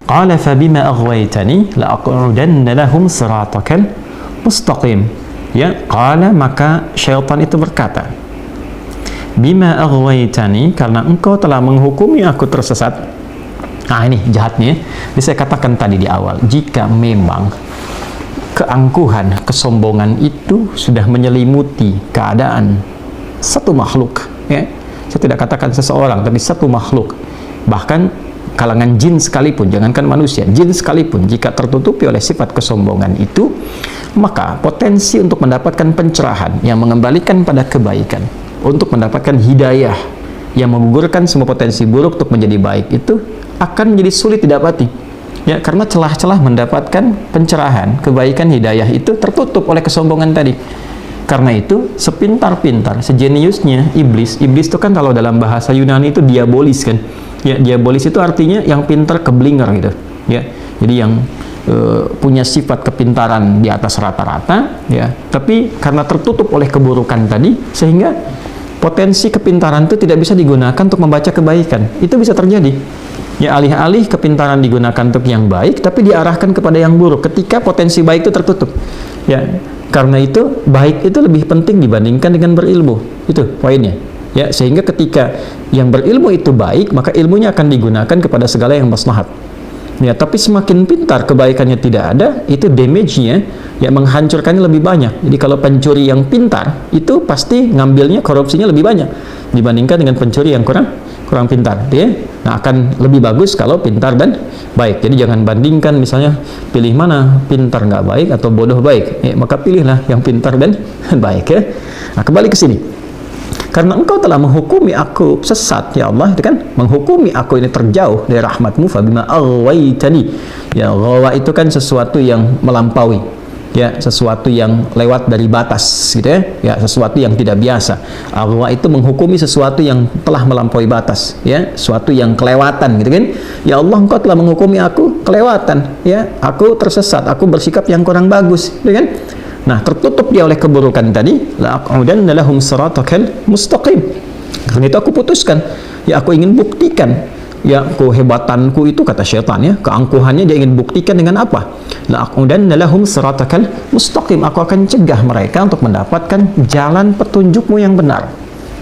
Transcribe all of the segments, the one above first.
Qala fa bima aghwaytani la aq'udanna lahum siratakal mustaqim. Ya, qala, maka syaitan itu berkata, bima aghwaytani, karena engkau telah menghukumi aku tersesat. Nah, ini jahatnya. Jadi saya katakan tadi di awal, jika memang keangkuhan, kesombongan itu sudah menyelimuti keadaan satu makhluk, ya, saya tidak katakan seseorang, tapi satu makhluk, bahkan kalangan jin sekalipun, jangankan manusia, jin sekalipun, jika tertutupi oleh sifat kesombongan itu, maka potensi untuk mendapatkan pencerahan yang mengembalikan pada kebaikan, untuk mendapatkan hidayah yang menggugurkan semua potensi buruk untuk menjadi baik, itu akan menjadi sulit didapati, ya, karena celah-celah mendapatkan pencerahan, kebaikan, hidayah itu tertutup oleh kesombongan tadi. Karena itu, sepintar-pintar, sejeniusnya iblis itu kan kalau dalam bahasa Yunani itu diabolis kan, ya, diabolis itu artinya yang pintar keblinger gitu, ya, jadi yang punya sifat kepintaran di atas rata-rata, ya, tapi karena tertutup oleh keburukan tadi, sehingga potensi kepintaran itu tidak bisa digunakan untuk membaca kebaikan. Itu bisa terjadi, ya, alih-alih kepintaran digunakan untuk yang baik, tapi diarahkan kepada yang buruk ketika potensi baik itu tertutup, ya. Karena itu, baik itu lebih penting dibandingkan dengan berilmu. Itu poinnya, ya, sehingga ketika yang berilmu itu baik, maka ilmunya akan digunakan kepada segala yang maslahat, ya. Tapi semakin pintar kebaikannya tidak ada, itu damage-nya, ya, menghancurkannya lebih banyak. Jadi kalau pencuri yang pintar itu pasti ngambilnya, korupsinya lebih banyak dibandingkan dengan pencuri yang kurang pintar, ya. Nah, akan lebih bagus kalau pintar dan baik. Jadi jangan bandingkan, misalnya pilih mana, pintar nggak baik atau bodoh baik, ya, maka pilihlah yang pintar dan baik, ya. Nah, kembali ke sini, karena engkau telah menghukumi aku sesat, ya Allah, itu kan, menghukumi aku ini terjauh dari rahmatmu, fabima aghwaytani, ya, ghawa itu kan sesuatu yang melampaui, ya, sesuatu yang lewat dari batas, gitu, ya, ya, sesuatu yang tidak biasa. Aghwa itu menghukumi sesuatu yang telah melampaui batas, ya, sesuatu yang kelewatan, gitu kan. Ya Allah, engkau telah menghukumi aku kelewatan, ya, aku tersesat, aku bersikap yang kurang bagus, gitu kan. Nah, tertutup dia oleh keburukan tadi, la aqudanna lahum siratakal mustaqim. Karena itu aku putuskan, ya, aku ingin buktikan, ya, kehebatanku itu, kata syaitan, ya, keangkuhannya dia ingin buktikan dengan apa? La aqudanna lahum siratakal mustaqim, aku akan cegah mereka untuk mendapatkan jalan petunjukmu yang benar,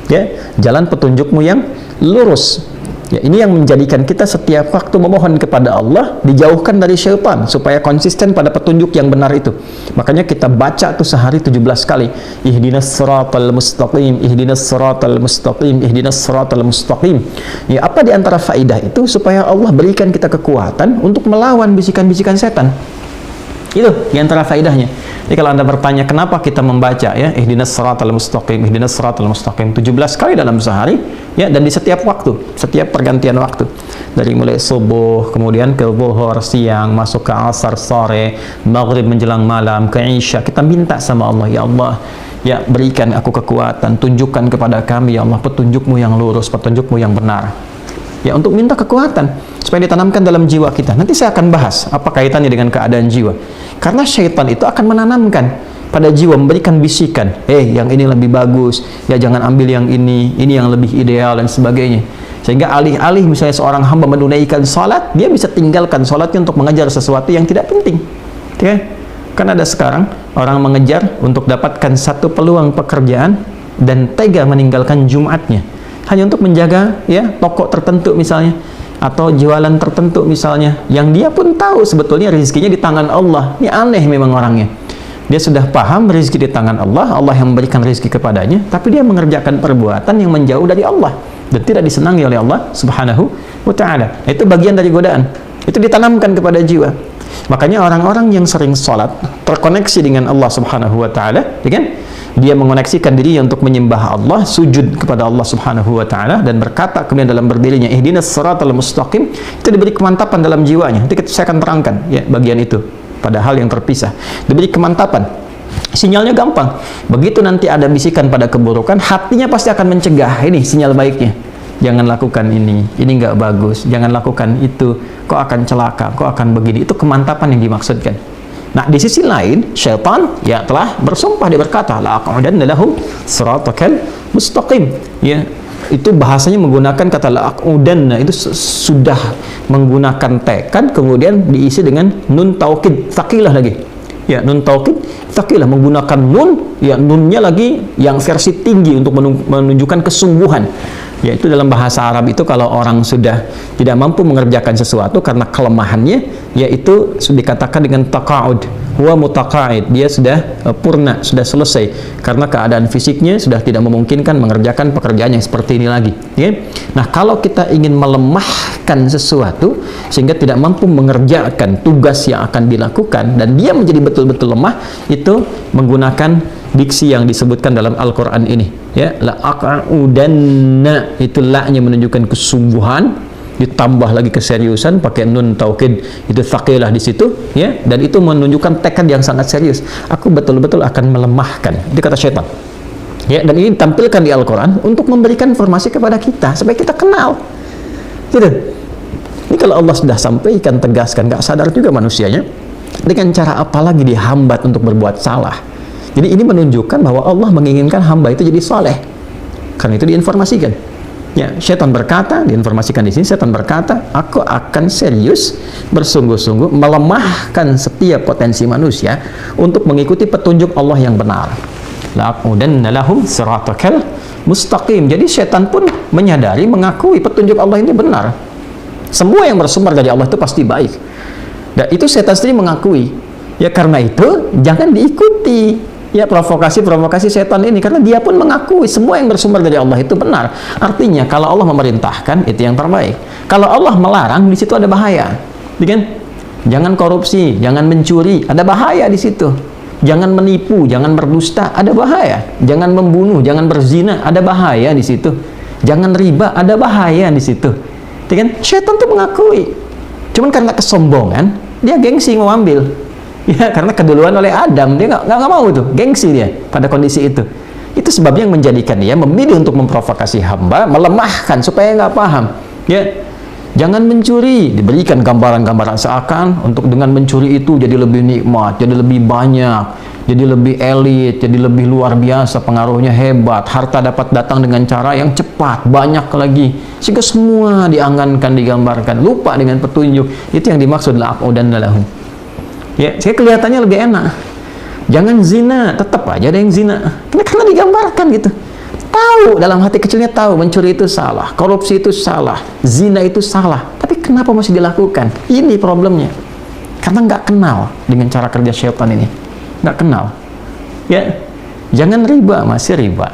ya, jalan petunjukmu yang lurus. Ya, ini yang menjadikan kita setiap waktu memohon kepada Allah dijauhkan dari syaitan supaya konsisten pada petunjuk yang benar itu. Makanya kita baca tuh sehari 17 kali, ihdinas siratal mustaqim, ihdinas siratal mustaqim, ihdinas siratal mustaqim. Ya, apa di antara faidah itu? Supaya Allah berikan kita kekuatan untuk melawan bisikan-bisikan setan. Itu di antara faidahnya. Jadi kalau Anda bertanya kenapa kita membaca, ya, ihdinas siratal mustaqim, ihdinas siratal mustaqim 17 kali dalam sehari, ya, dan di setiap waktu, setiap pergantian waktu, dari mulai subuh, kemudian ke zuhur, siang, masuk ke asar, sore, maghrib menjelang malam, ke isya, kita minta sama Allah, ya Allah, ya, berikan aku kekuatan, tunjukkan kepada kami, ya Allah, petunjukmu yang lurus, petunjukmu yang benar, ya, untuk minta kekuatan supaya ditanamkan dalam jiwa kita. Nanti saya akan bahas apa kaitannya dengan keadaan jiwa, karena syaitan itu akan menanamkan pada jiwa, memberikan bisikan, yang ini lebih bagus, ya, jangan ambil yang ini yang lebih ideal, dan sebagainya. Sehingga alih-alih misalnya seorang hamba menunaikan salat, dia bisa tinggalkan salatnya untuk mengejar sesuatu yang tidak penting, ya. Kan ada sekarang orang mengejar untuk dapatkan satu peluang pekerjaan dan tega meninggalkan Jumatnya hanya untuk menjaga, ya, toko tertentu misalnya, atau jualan tertentu misalnya, yang dia pun tahu sebetulnya rezekinya di tangan Allah. Ini aneh memang orangnya. Dia sudah paham rezeki di tangan Allah, Allah yang memberikan rezeki kepadanya, tapi dia mengerjakan perbuatan yang menjauh dari Allah dan tidak disenangi oleh Allah Subhanahu wa ta'ala. Itu bagian dari godaan. Itu ditanamkan kepada jiwa. Makanya orang-orang yang sering sholat terkoneksi dengan Allah Subhanahu wa ta'ala, ya kan? Dia mengoneksikan dirinya untuk menyembah Allah, sujud kepada Allah Subhanahu wa ta'ala, dan berkata kemudian dalam berdirinya ihdinas siratal mustaqim, itu diberi kemantapan dalam jiwanya. Nanti saya akan terangkan, ya, bagian itu pada hal yang terpisah. Diberi kemantapan, sinyalnya gampang. Begitu nanti ada bisikan pada keburukan, hatinya pasti akan mencegah. Ini sinyal baiknya, jangan lakukan ini nggak bagus, jangan lakukan itu, kok akan celaka, kok akan begini. Itu kemantapan yang dimaksudkan. Nah, di sisi lain, syaitan, ya, telah bersumpah, dia berkata, la aqudanna lahum siratakal mustaqim, ya, itu bahasanya menggunakan kata la'aqudanna, itu sudah menggunakan tekad kemudian diisi dengan nun taukid tsaqilah lagi. Ya, nun taukid tsaqilah menggunakan nun, ya nunnya lagi yang versi tinggi untuk menunjukkan kesungguhan. Yaitu dalam bahasa Arab itu kalau orang sudah tidak mampu mengerjakan sesuatu karena kelemahannya, yaitu sudah dikatakan dengan taqa'ud, huwa mutaqa'id, dia sudah purna, sudah selesai karena keadaan fisiknya sudah tidak memungkinkan mengerjakan pekerjaan yang seperti ini lagi, ya. Nah, kalau kita ingin melemahkan sesuatu sehingga tidak mampu mengerjakan tugas yang akan dilakukan dan dia menjadi betul-betul lemah, itu menggunakan diksi yang disebutkan dalam Al-Quran ini, ya, la'aqudanna, itu la-nya menunjukkan kesungguhan, ditambah lagi keseriusan pakai nun taukid, itu tsaqilah di situ, ya, dan itu menunjukkan tekad yang sangat serius. Aku betul-betul akan melemahkan, itu kata syaitan, ya, dan ini ditampilkan di Al-Quran untuk memberikan informasi kepada kita supaya kita kenal, gitu. Ini kalau Allah sudah sampaikan, tegaskan, nggak sadar juga manusianya, dengan cara apa lagi dihambat untuk berbuat salah. Jadi ini menunjukkan bahwa Allah menginginkan hamba itu jadi saleh. Karena itu diinformasikan. Ya, syaitan berkata, diinformasikan di sini, syaitan berkata, aku akan serius, bersungguh-sungguh melemahkan setiap potensi manusia untuk mengikuti petunjuk Allah yang benar. La'aqudanna lahum siratakal mustaqim. Jadi syaitan pun menyadari, mengakui petunjuk Allah ini benar. Semua yang bersumber dari Allah itu pasti baik. Dan itu syaitan sendiri mengakui. Ya, karena itu jangan diikuti, ya, provokasi-provokasi setan ini, karena dia pun mengakui semua yang bersumber dari Allah itu benar. Artinya kalau Allah memerintahkan itu yang terbaik. Kalau Allah melarang, di situ ada bahaya. Kan? Jangan korupsi, jangan mencuri, ada bahaya di situ. Jangan menipu, jangan berdusta, ada bahaya. Jangan membunuh, jangan berzina, ada bahaya di situ. Jangan riba, ada bahaya di situ. Kan? Setan tuh mengakui. Cuman karena kesombongan, dia gengsi mau ambil. Ya, karena keduluan oleh Adam, dia nggak mau tuh, gengsi dia pada kondisi itu. Itu sebabnya yang menjadikan dia memilih untuk memprovokasi hamba, melemahkan supaya nggak paham. Ya, jangan mencuri, diberikan gambaran-gambaran seakan untuk dengan mencuri itu jadi lebih nikmat, jadi lebih banyak, jadi lebih elit, jadi lebih luar biasa, pengaruhnya hebat, harta dapat datang dengan cara yang cepat, banyak lagi, sehingga semua diangankan, digambarkan, lupa dengan petunjuk. Itu yang dimaksud la'aqudanna lahum. Ya, saya kelihatannya lebih enak. Jangan zina, tetap aja ada yang zina. Karena digambarkan gitu. Tahu, dalam hati kecilnya tahu mencuri itu salah, korupsi itu salah, zina itu salah. Tapi kenapa masih dilakukan? Ini problemnya. Karena nggak kenal dengan cara kerja syaitan ini. Nggak kenal. Ya, jangan riba, masih riba.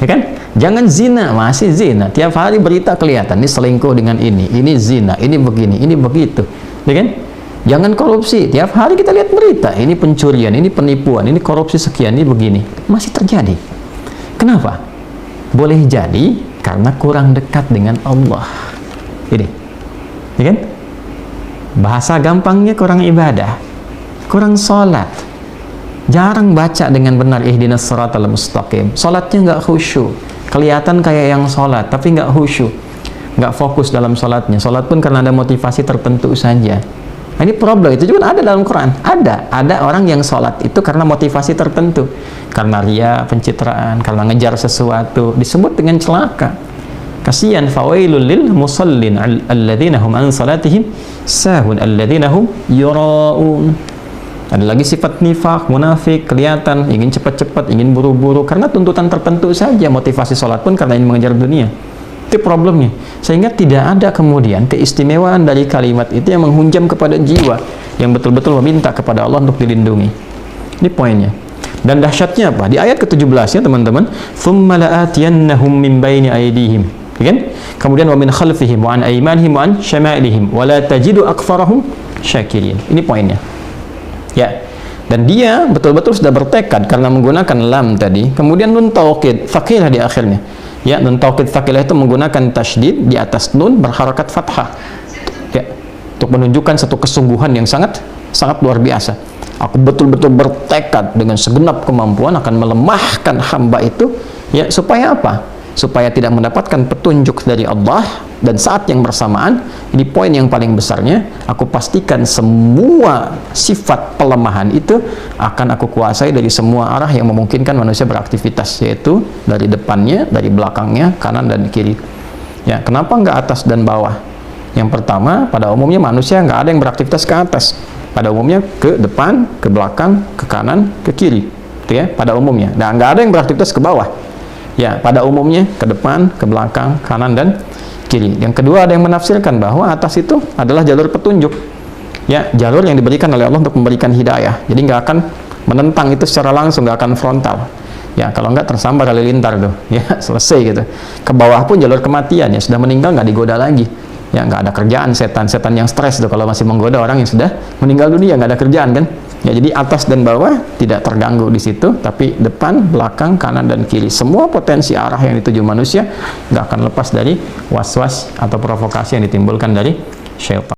Ya kan? Jangan zina, masih zina. Tiap hari berita kelihatan, ini selingkuh dengan ini zina, ini begini, ini begitu. Ya kan? Jangan korupsi, tiap hari kita lihat berita, ini pencurian, ini penipuan, ini korupsi sekian, ini begini. Masih terjadi. Kenapa? Boleh jadi karena kurang dekat dengan Allah. Ini, ya kan? Bahasa gampangnya kurang ibadah, kurang sholat, jarang baca dengan benar ihdinas siratal mustaqim. Sholatnya nggak khusyuk, kelihatan kayak yang sholat, tapi nggak khusyuk, nggak fokus dalam sholatnya. Sholat pun karena ada motivasi tertentu saja. Nah, ini problem, itu juga ada dalam Quran. Ada orang yang sholat itu karena motivasi tertentu, karena ria, pencitraan, karena ngejar sesuatu, disebut dengan celaka. Kasihan, fawailul lil musallin alladzina hum an salatihim sahun alladzina hum yura'un. Ada lagi sifat nifaq, munafik, kelihatan, ingin cepat-cepat, ingin buru-buru, karena tuntutan tertentu saja. Motivasi sholat pun karena ingin mengejar dunia. Itu problemnya, sehingga tidak ada kemudian keistimewaan dari kalimat itu yang menghunjam kepada jiwa yang betul-betul meminta kepada Allah untuk dilindungi. Ini poinnya. Dan dahsyatnya apa? Di ayat ke-17 ya teman-teman, thumma la'atiyannahum min baini aydihim, kan? Kemudian wa min khalfihim wa an aymanihim wa an syama'ilihim wa la tajidu aktsarahum syakirin. Ini poinnya. Ya. Dan dia betul-betul sudah bertekad karena menggunakan lam tadi, kemudian nun taukid, tsaqilah di akhirnya. Ya, nun taukid tsaqilah itu menggunakan tasydid di atas nun berharakat fathah. Ya, untuk menunjukkan satu kesungguhan yang sangat luar biasa. Aku betul-betul bertekad dengan segenap kemampuan akan melemahkan hamba itu, ya, supaya apa? Supaya tidak mendapatkan petunjuk dari Allah, dan saat yang bersamaan, ini poin yang paling besarnya, aku pastikan semua sifat pelemahan itu akan aku kuasai dari semua arah yang memungkinkan manusia beraktivitas, yaitu dari depannya, dari belakangnya, kanan dan kiri. Ya, kenapa nggak atas dan bawah? Yang pertama, pada umumnya manusia nggak ada yang beraktivitas ke atas. Pada umumnya ke depan, ke belakang, ke kanan, ke kiri. Itu ya, pada umumnya. Nah, nggak ada yang beraktivitas ke bawah. Ya, pada umumnya ke depan, ke belakang, kanan dan kiri. Yang kedua, ada yang menafsirkan bahwa atas itu adalah jalur petunjuk. Ya, jalur yang diberikan oleh Allah untuk memberikan hidayah. Jadi nggak akan menentang itu secara langsung, nggak akan frontal. Ya, kalau nggak tersambar halilintar tuh. Ya, selesai gitu. Ke bawah pun jalur kematian, ya sudah meninggal nggak digoda lagi. Ya, nggak ada kerjaan, setan yang stres tuh kalau masih menggoda orang yang sudah meninggal dunia, nggak ada kerjaan kan. Ya, jadi atas dan bawah tidak terganggu di situ, tapi depan, belakang, kanan dan kiri, semua potensi arah yang dituju manusia nggak akan lepas dari was-was atau provokasi yang ditimbulkan dari syaitan.